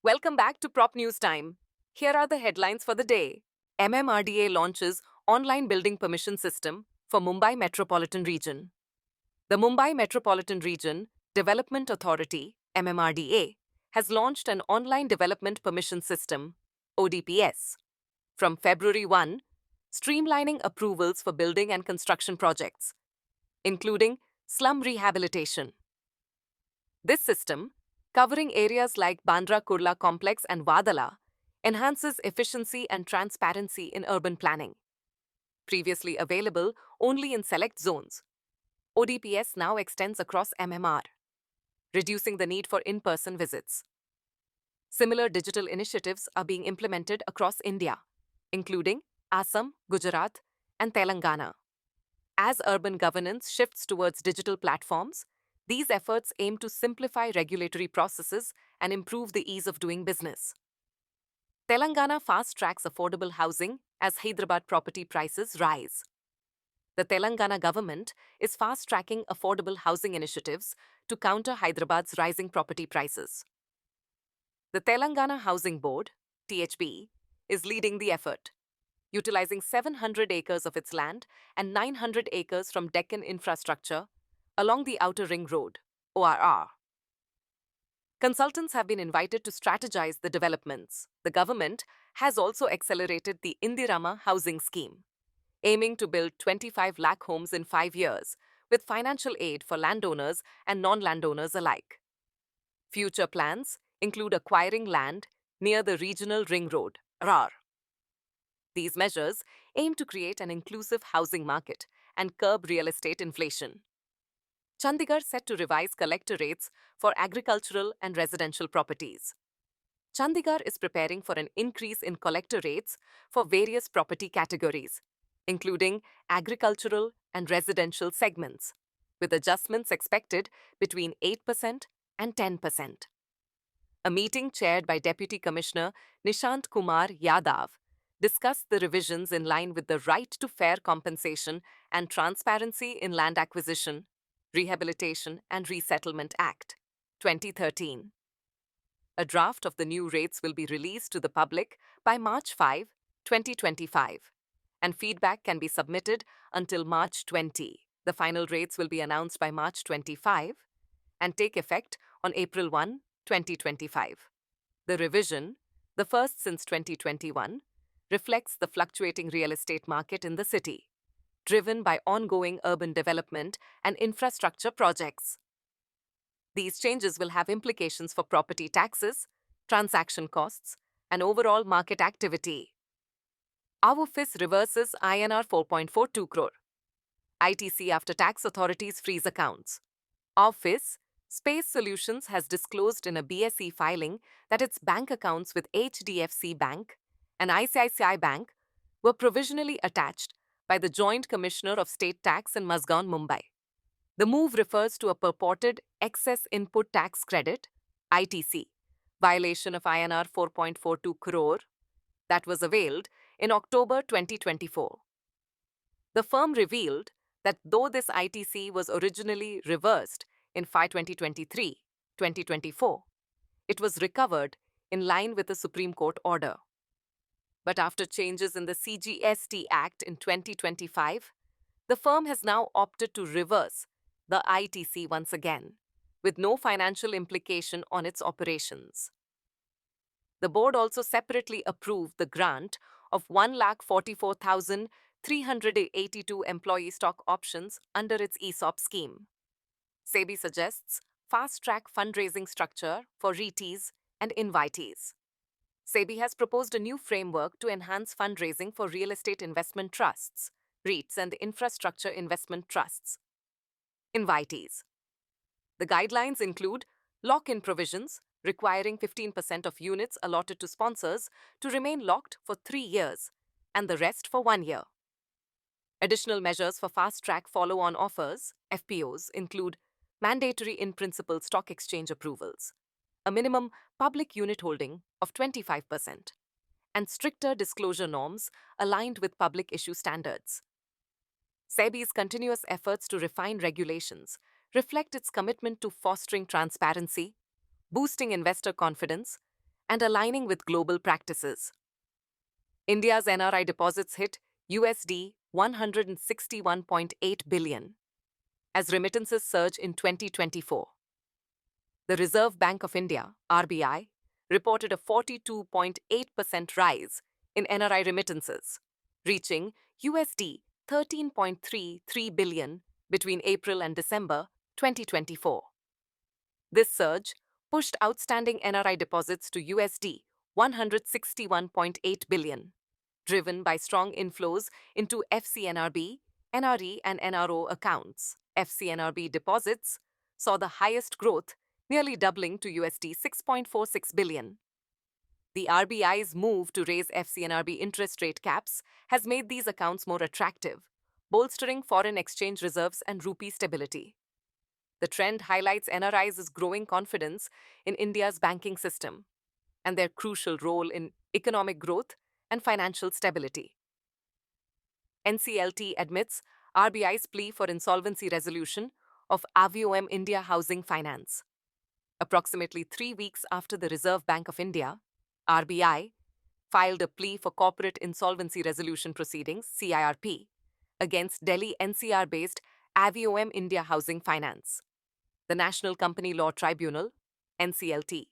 Welcome back to Prop News Time. Here are the headlines for the day. MMRDA launches online building permission system for Mumbai Metropolitan Region. The Mumbai Metropolitan Region Development Authority, MMRDA, has launched an online development permission system, ODPS, from February 1, streamlining approvals for building and construction projects, including slum rehabilitation. This system, covering areas like Bandra Kurla Complex and Vadala, enhances efficiency and transparency in urban planning. Previously available only in select zones, ODPS now extends across MMR, reducing the need for in-person visits. Similar digital initiatives are being implemented across India, including Assam, Gujarat, and Telangana. As urban governance shifts towards digital platforms, these efforts aim to simplify regulatory processes and improve the ease of doing business. Telangana fast-tracks affordable housing as Hyderabad property prices rise. The Telangana government is fast-tracking affordable housing initiatives to counter Hyderabad's rising property prices. The Telangana Housing Board, THB, is leading the effort, utilizing 700 acres of its land and 900 acres from Deccan Infrastructure along the Outer Ring Road, ORR. Consultants have been invited to strategize the developments. The government has also accelerated the Indirama housing scheme, aiming to build 25 lakh homes in 5 years, with financial aid for landowners and non-landowners alike. Future plans include acquiring land near the regional ring road, RAR. These measures aim to create an inclusive housing market and curb real estate inflation. Chandigarh set to revise collector rates for agricultural and residential properties. Chandigarh is preparing for an increase in collector rates for various property categories, including agricultural and residential segments, with adjustments expected between 8% and 10%. A meeting chaired by Deputy Commissioner Nishant Kumar Yadav discussed the revisions in line with the Right to Fair Compensation and Transparency in Land Acquisition, Rehabilitation and Resettlement Act, 2013. A draft of the new rates will be released to the public by March 5, 2025, and feedback can be submitted until March 20. The final rates will be announced by March 25 and take effect on April 1, 2025. The revision, the first since 2021, reflects the fluctuating real estate market in the city, driven by ongoing urban development and infrastructure projects. These changes will have implications for property taxes, transaction costs, and overall market activity. Avofis reverses INR 4.42 crore. ITC after tax authorities freeze accounts. Avofis Space Solutions has disclosed in a BSE filing that its bank accounts with HDFC Bank and ICICI Bank were provisionally attached by the Joint Commissioner of State Tax in Mazgaon, Mumbai. The move refers to a purported excess input tax credit, ITC, violation of INR 4.42 crore that was availed in October 2024. The firm revealed that though this ITC was originally reversed in FY 2023-2024, it was recovered in line with the Supreme Court order. But after changes in the CGST Act in 2025, the firm has now opted to reverse the ITC once again, with no financial implication on its operations. The board also separately approved the grant of 1,44,382 employee stock options under its ESOP scheme. SEBI suggests fast-track fundraising structure for REITs and invitees. SEBI has proposed a new framework to enhance fundraising for real estate investment trusts, REITs, and infrastructure investment trusts. Invitees. The guidelines include lock-in provisions requiring 15% of units allotted to sponsors to remain locked for 3 years and the rest for 1 year. Additional measures for fast-track follow-on offers, FPOs, include mandatory in-principle stock exchange approvals, a minimum public unit holding of 25%, and stricter disclosure norms aligned with public issue standards. SEBI's continuous efforts to refine regulations reflect its commitment to fostering transparency, boosting investor confidence, and aligning with global practices. India's NRI deposits hit USD 161.8 billion as remittances surge in 2024. The Reserve Bank of India, RBI, reported a 42.8% rise in NRI remittances, reaching USD 13.33 billion between April and December 2024. This surge pushed outstanding NRI deposits to USD 161.8 billion, driven by strong inflows into FCNRB, NRE, and NRO accounts. FCNRB deposits saw the highest growth, nearly doubling to USD 6.46 billion. The RBI's move to raise FCNRB interest rate caps has made these accounts more attractive, bolstering foreign exchange reserves and rupee stability. The trend highlights NRI's growing confidence in India's banking system and their crucial role in economic growth and financial stability. NCLT admits RBI's plea for insolvency resolution of Aviom India Housing Finance. Approximately 3 weeks after the Reserve Bank of India, RBI, filed a plea for corporate insolvency resolution proceedings, CIRP, against Delhi NCR-based Aviom India Housing Finance. The National Company Law Tribunal, NCLT,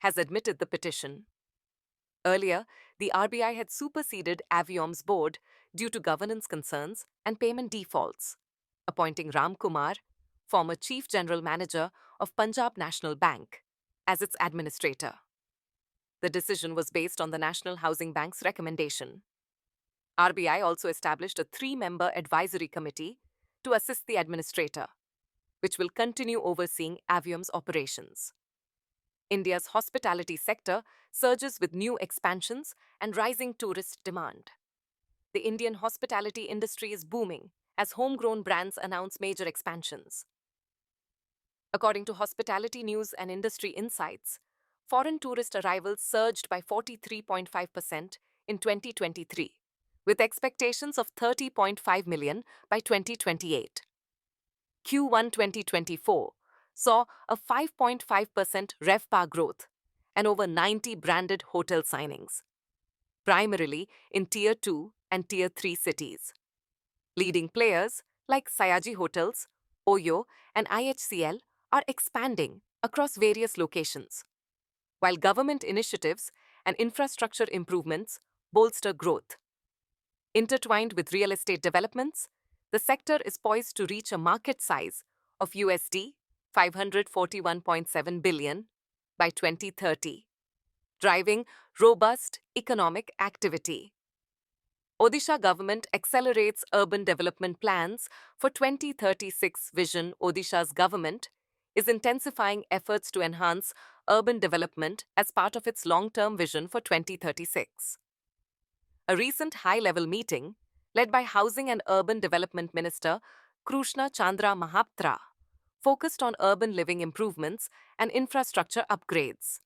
has admitted the petition. Earlier, the RBI had superseded Aviom's board due to governance concerns and payment defaults, appointing Ram Kumar, former Chief General Manager of Punjab National Bank, as its administrator. The decision was based on the National Housing Bank's recommendation. RBI also established a 3-member advisory committee to assist the administrator, which will continue overseeing Aviom's operations. India's hospitality sector surges with new expansions and rising tourist demand. The Indian hospitality industry is booming as homegrown brands announce major expansions. According to Hospitality News and Industry Insights, foreign tourist arrivals surged by 43.5% in 2023, with expectations of 30.5 million by 2028. Q1 2024 saw a 5.5% RevPAR growth and over 90 branded hotel signings, primarily in Tier 2 and Tier 3 cities. Leading players like Sayaji Hotels, Oyo, and IHCL are expanding across various locations, while government initiatives and infrastructure improvements bolster growth. Intertwined with real estate developments, the sector is poised to reach a market size of USD 541.7 billion by 2030, driving robust economic activity. Odisha government accelerates urban development plans for 2036 vision. Odisha's government is intensifying efforts to enhance urban development as part of its long-term vision for 2036. A recent high-level meeting, led by Housing and Urban Development Minister Krishna Chandra Mahapatra, focused on urban living improvements and infrastructure upgrades.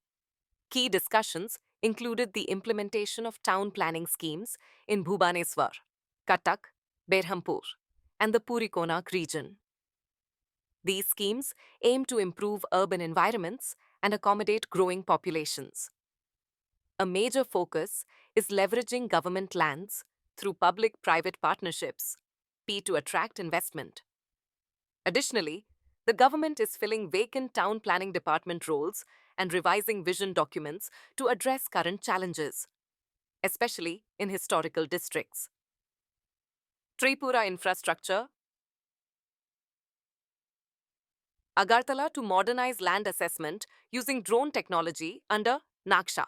Key discussions included the implementation of town planning schemes in Bhubaneswar, Cuttack, Berhampur, and the Puri Konark region. These schemes aim to improve urban environments and accommodate growing populations. A major focus is leveraging government lands through public-private partnerships, to attract investment. Additionally, the government is filling vacant town planning department roles and revising vision documents to address current challenges, especially in historical districts. Tripura infrastructure. Agartala to modernize land assessment using drone technology under Naksha.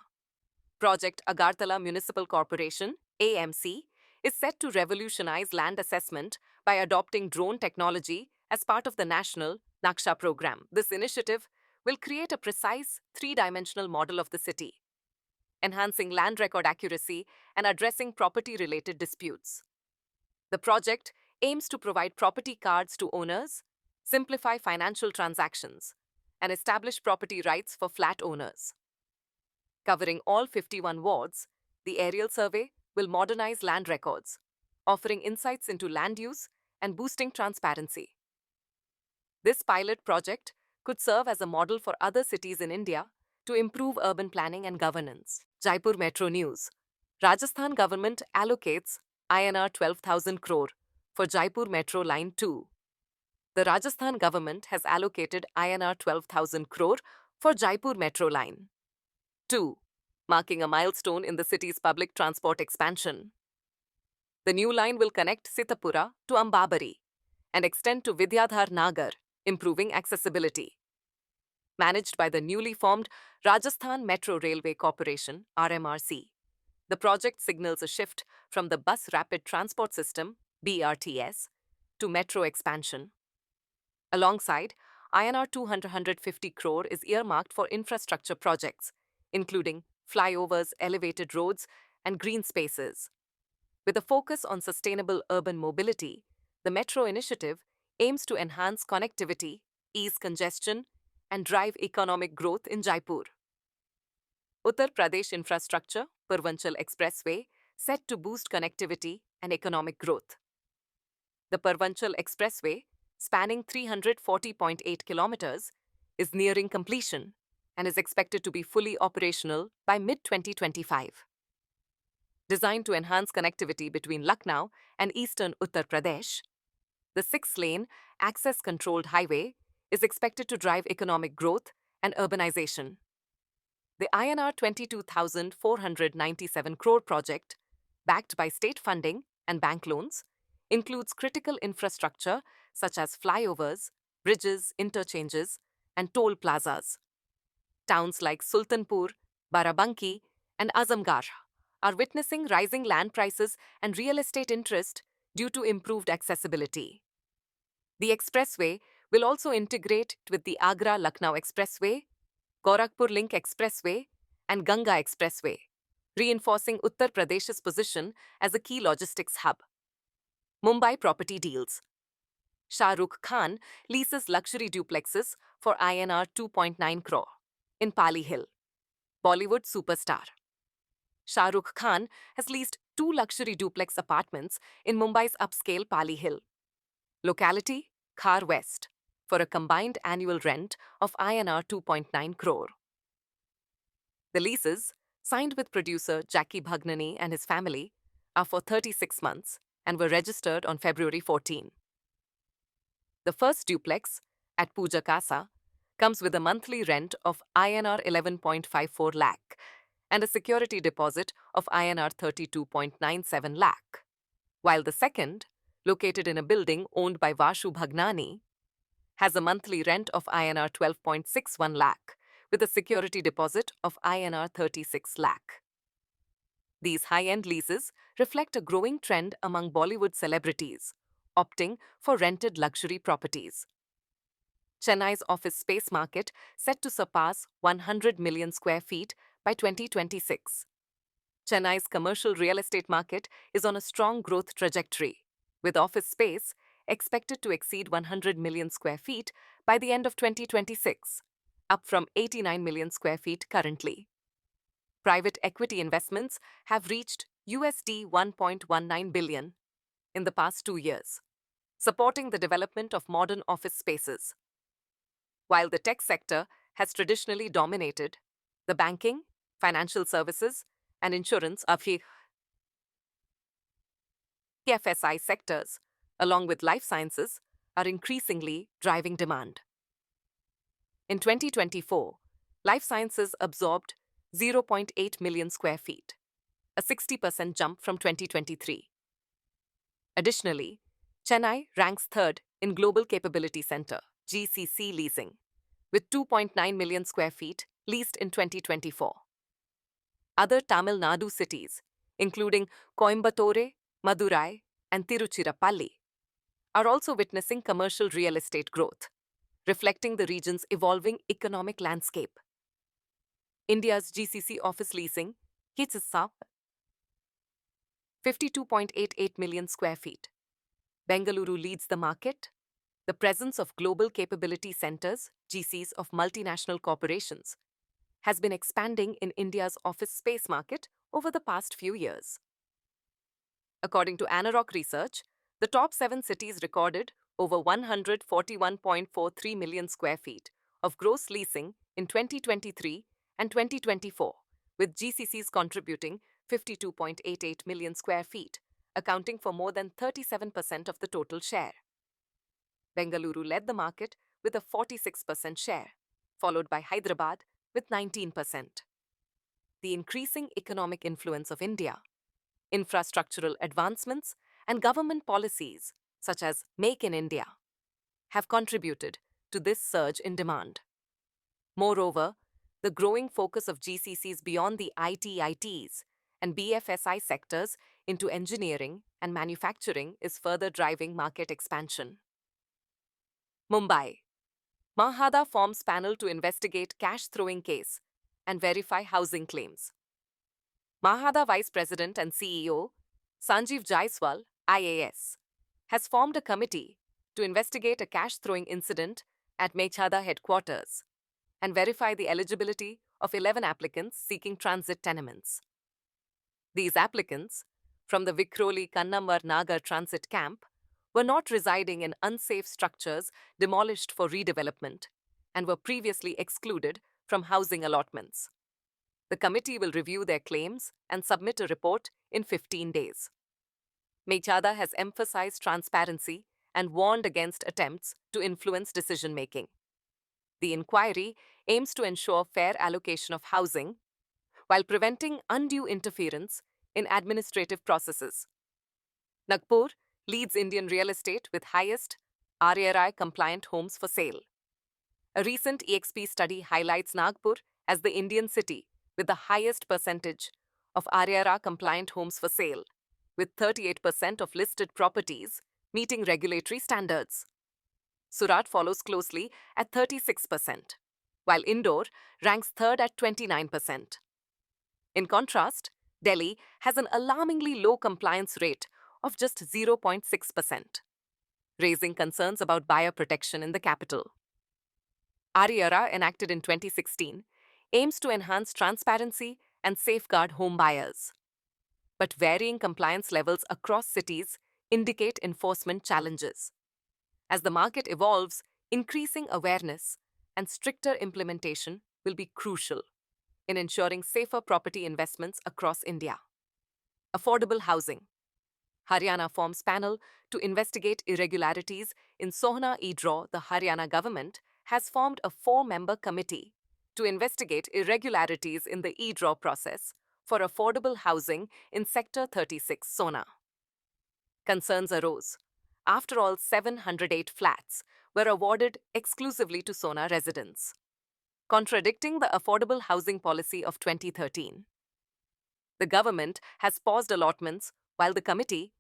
Project Agartala Municipal Corporation, AMC, is set to revolutionize land assessment by adopting drone technology as part of the National Naksha program. This initiative will create a precise 3-dimensional model of the city, enhancing land record accuracy and addressing property-related disputes. The project aims to provide property cards to owners, simplify financial transactions, and establish property rights for flat owners. Covering all 51 wards, the aerial survey will modernize land records, offering insights into land use and boosting transparency. This pilot project could serve as a model for other cities in India to improve urban planning and governance. Jaipur Metro News. Rajasthan government allocates INR 12,000 crore for Jaipur Metro Line 2. The Rajasthan government has allocated INR 12,000 crore for Jaipur Metro Line 2, marking a milestone in the city's public transport expansion. The new line will connect Sitapura to Ambabari and extend to Vidyadhar Nagar, improving accessibility. Managed by the newly formed Rajasthan Metro Railway Corporation (RMRC), the project signals a shift from the Bus Rapid Transport System (BRTS) to metro expansion. Alongside, INR 250 crore is earmarked for infrastructure projects, including flyovers, elevated roads, and green spaces. With a focus on sustainable urban mobility, the Metro initiative aims to enhance connectivity, ease congestion, and drive economic growth in Jaipur. Uttar Pradesh Infrastructure Purvanchal Expressway set to boost connectivity and economic growth. The Purvanchal Expressway, spanning 340.8 kilometers, is nearing completion and is expected to be fully operational by mid-2025. Designed to enhance connectivity between Lucknow and eastern Uttar Pradesh, the 6-lane, access-controlled highway is expected to drive economic growth and urbanization. The INR 22,497 crore project, backed by state funding and bank loans, includes critical infrastructure such as flyovers, bridges, interchanges, and toll plazas. Towns like Sultanpur, Barabanki, and Azamgarh are witnessing rising land prices and real estate interest due to improved accessibility. The expressway will also integrate with the Agra-Lucknow Expressway, Gorakhpur Link Expressway, and Ganga Expressway, reinforcing Uttar Pradesh's position as a key logistics hub. Mumbai property deals. Shah Rukh Khan leases luxury duplexes for INR 2.9 crore in Pali Hill. Bollywood superstar Shah Rukh Khan has leased 2 luxury duplex apartments in Mumbai's upscale Pali Hill. Locality, Khar West, for a combined annual rent of INR 2.9 crore. The leases, signed with producer Jackie Bhagnani and his family, are for 36 months and were registered on February 14. The first duplex, at Puja Casa, comes with a monthly rent of INR 11.54 lakh and a security deposit of INR 32.97 lakh, while the second, located in a building owned by Vashu Bhagnani, has a monthly rent of INR 12.61 lakh with a security deposit of INR 36 lakh. These high-end leases reflect a growing trend among Bollywood celebrities, opting for rented luxury properties. Chennai's office space market set to surpass 100 million square feet by 2026. Chennai's commercial real estate market is on a strong growth trajectory, with office space expected to exceed 100 million square feet by the end of 2026, up from 89 million square feet currently. Private equity investments have reached USD 1.19 billion in the past 2 years, supporting the development of modern office spaces. While the tech sector has traditionally dominated, the banking, financial services, and insurance FSI sectors, along with life sciences, are increasingly driving demand. In 2024, life sciences absorbed 0.8 million square feet, a 60% jump from 2023. Additionally, Chennai ranks third in Global Capability Center (GCC) leasing, with 2.9 million square feet leased in 2024. Other Tamil Nadu cities, including Coimbatore, Madurai, and Tiruchirappalli, are also witnessing commercial real estate growth, reflecting the region's evolving economic landscape. India's GCC office leasing hits its 52.88 million square feet. Bengaluru leads the market. The presence of global capability centers, GCs of multinational corporations, has been expanding in India's office space market over the past few years. According to Anarock Research, the top 7 cities recorded over 141.43 million square feet of gross leasing in 2023 and 2024, with GCCs contributing 52.88 million square feet, accounting for more than 37% of the total share. Bengaluru led the market with a 46% share, followed by Hyderabad with 19%. The increasing economic influence of India, infrastructural advancements, and government policies such as Make in India have contributed to this surge in demand. Moreover, the growing focus of GCCs beyond the ITs and BFSI sectors into engineering and manufacturing is further driving market expansion. Mumbai. Mahada forms panel to investigate cash-throwing case and verify housing claims. Mahada Vice President and CEO, Sanjeev Jaiswal, IAS, has formed a committee to investigate a cash-throwing incident at Mechada headquarters and verify the eligibility of 11 applicants seeking transit tenements. These applicants, from the Vikhroli Kannamar Nagar transit camp, were not residing in unsafe structures demolished for redevelopment and were previously excluded from housing allotments. The committee will review their claims and submit a report in 15 days. Mechada has emphasized transparency and warned against attempts to influence decision-making. The inquiry aims to ensure fair allocation of housing while preventing undue interference in administrative processes. Nagpur leads Indian real estate with highest RARI-compliant homes for sale. A recent EXP study highlights Nagpur as the Indian city with the highest percentage of RARI-compliant homes for sale, with 38% of listed properties meeting regulatory standards. Surat follows closely at 36%, while Indore ranks third at 29%. In contrast, Delhi has an alarmingly low compliance rate of just 0.6%, raising concerns about buyer protection in the capital. RARI, enacted in 2016, aims to enhance transparency and safeguard home buyers. But varying compliance levels across cities indicate enforcement challenges. As the market evolves, increasing awareness and stricter implementation will be crucial in ensuring safer property investments across India. Affordable housing. Haryana forms panel to investigate irregularities in Sohna e-Draw. The Haryana government has formed a 4-member committee to investigate irregularities in the e-Draw process for affordable housing in Sector 36 Sohna. Concerns arose. After all, 708 flats were awarded exclusively to Sohna residents, contradicting the affordable housing policy of 2013. The government has paused allotments while the committee,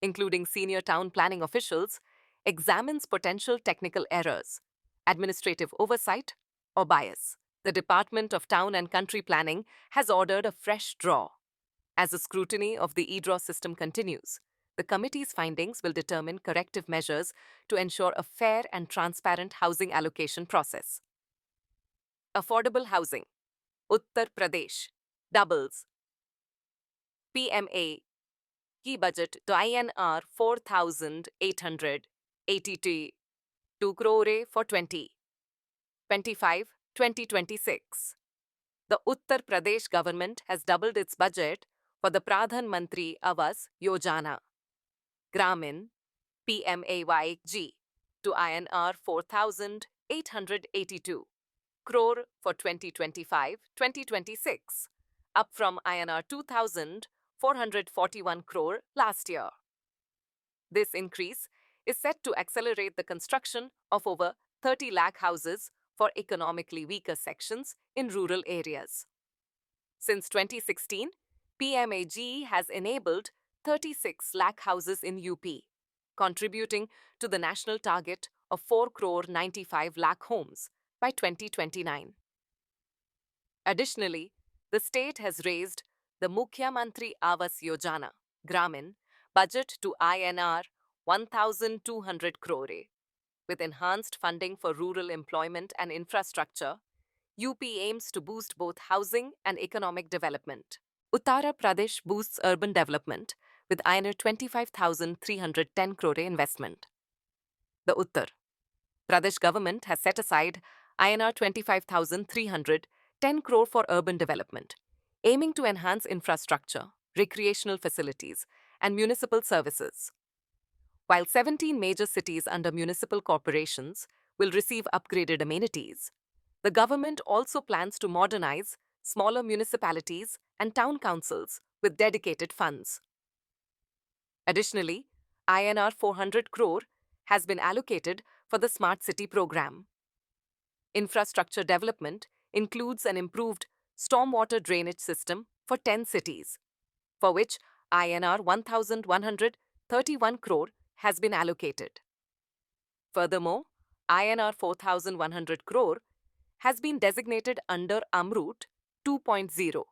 including senior town planning officials, examines potential technical errors, administrative oversight, or bias. The Department of Town and Country Planning has ordered a fresh draw. As the scrutiny of the e-Draw system continues, the committee's findings will determine corrective measures to ensure a fair and transparent housing allocation process. Affordable housing. Uttar Pradesh doubles PMA key budget to INR 4,882 crore for 2025-2026. The Uttar Pradesh government has doubled its budget for the Pradhan Mantri Awas Yojana Gramin PMAYG to INR 4,882 crore for 2025-2026, up from INR 2,441 crore last year. This increase is set to accelerate the construction of over 30 lakh houses for economically weaker sections in rural areas. Since 2016, PMAG has enabled 36 lakh houses in UP, contributing to the national target of 4 crore 95 lakh homes by 2029. Additionally, the state has raised the Mukhyamantri Awas Yojana Gramin budget to INR 1,200 crore. With enhanced funding for rural employment and infrastructure, UP aims to boost both housing and economic development. Uttar Pradesh boosts urban development with INR 25,310 crore investment. The Uttar Pradesh government has set aside INR 25,310 10 crore for urban development, aiming to enhance infrastructure, recreational facilities, and municipal services. While 17 major cities under municipal corporations will receive upgraded amenities, the government also plans to modernize smaller municipalities and town councils with dedicated funds. Additionally, INR 400 crore has been allocated for the Smart City program. Infrastructure development includes an improved stormwater drainage system for 10 cities, for which INR 1,131 crore has been allocated. Furthermore, INR 4,100 crore has been designated under AMRUT 2.0,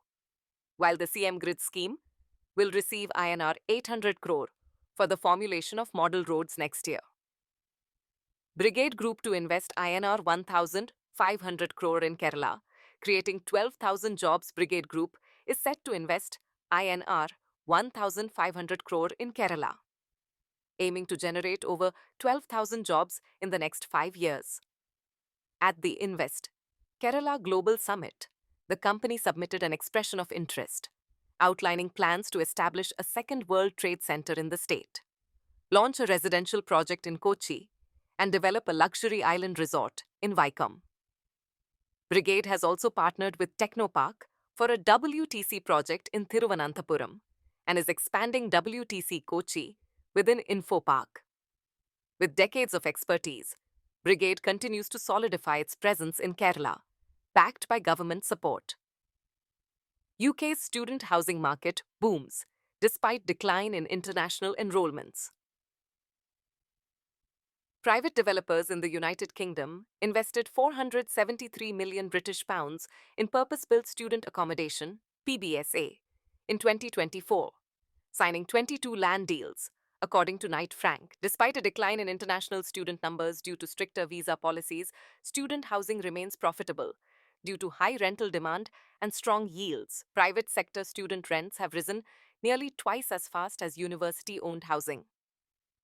while the CM Grid scheme will receive INR 800 crore for the formulation of model roads next year. Brigade Group to invest INR 1,500 crore in Kerala, creating 12,000 jobs. Brigade Group is set to invest INR 1,500 crore in Kerala, aiming to generate over 12,000 jobs in the next 5 years. At the Invest Kerala Global Summit, the company submitted an expression of interest, outlining plans to establish a second World Trade Center in the state, launch a residential project in Kochi, and develop a luxury island resort in Vaikom. Brigade has also partnered with Technopark for a WTC project in Thiruvananthapuram and is expanding WTC Kochi within Infopark. With decades of expertise, Brigade continues to solidify its presence in Kerala, backed by government support. UK's student housing market booms despite decline in international enrollments. Private developers in the United Kingdom invested 473 million British pounds in purpose-built student accommodation (PBSA) in 2024, signing 22 land deals, according to Knight Frank. Despite a decline in international student numbers due to stricter visa policies, student housing remains profitable due to high rental demand and strong yields. Private sector student rents have risen nearly twice as fast as university-owned housing.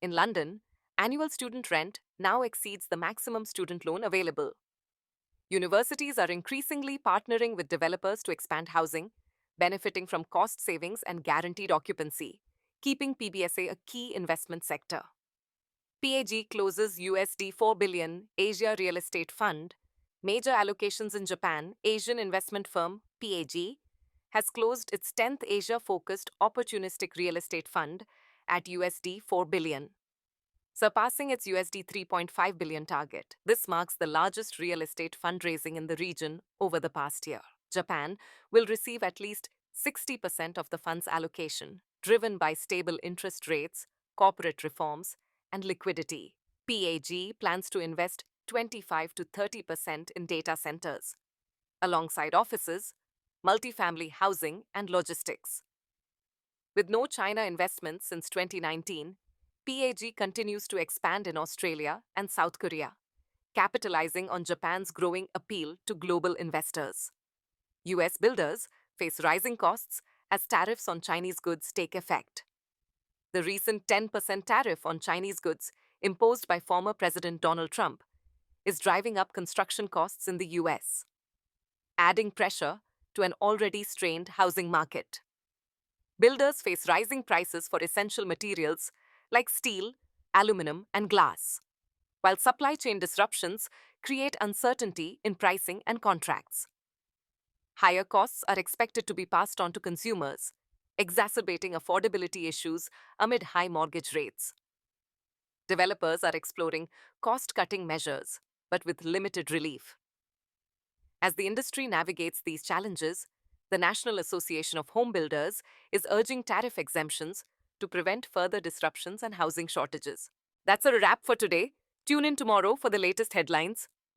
In London, annual student rent now exceeds the maximum student loan available. Universities are increasingly partnering with developers to expand housing, benefiting from cost savings and guaranteed occupancy, keeping PBSA a key investment sector. PAG closes USD 4 billion Asia Real Estate Fund. Major allocations in Japan. Asian investment firm PAG has closed its 10th Asia-focused opportunistic real estate fund at USD 4 billion. Surpassing its USD 3.5 billion target. This marks the largest real estate fundraising in the region over the past year. Japan will receive at least 60% of the fund's allocation, driven by stable interest rates, corporate reforms, and liquidity. PAG plans to invest 25 to 30% in data centers, alongside offices, multifamily housing, and logistics. With no China investments since 2019, PAG continues to expand in Australia and South Korea, capitalizing on Japan's growing appeal to global investors. US builders face rising costs as tariffs on Chinese goods take effect. The recent 10% tariff on Chinese goods imposed by former President Donald Trump is driving up construction costs in the US, adding pressure to an already strained housing market. Builders face rising prices for essential materials like steel, aluminum, and glass, while supply chain disruptions create uncertainty in pricing and contracts. Higher costs are expected to be passed on to consumers, exacerbating affordability issues amid high mortgage rates. Developers are exploring cost-cutting measures, but with limited relief. As the industry navigates these challenges, the National Association of Home Builders is urging tariff exemptions to prevent further disruptions and housing shortages. That's a wrap for today. Tune in tomorrow for the latest headlines.